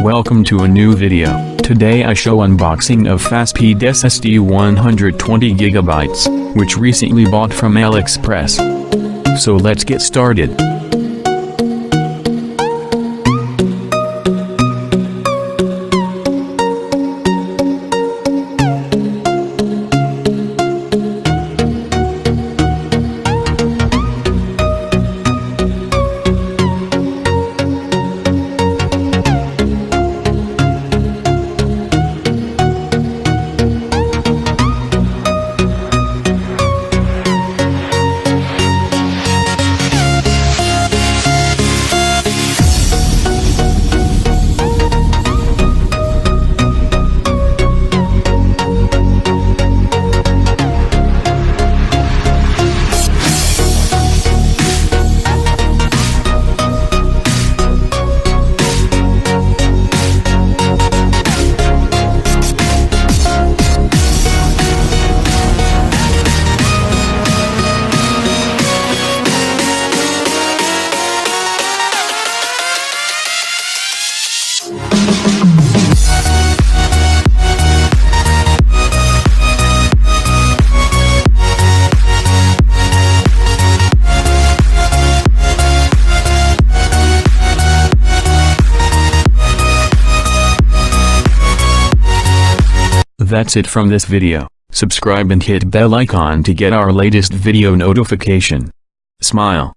Welcome to a new video. Today I show unboxing of Faspeed Ssd 120GB, which recently bought from Aliexpress. So let's get started. That's it from this video. Subscribe and hit bell icon to get our latest video notification. Smile.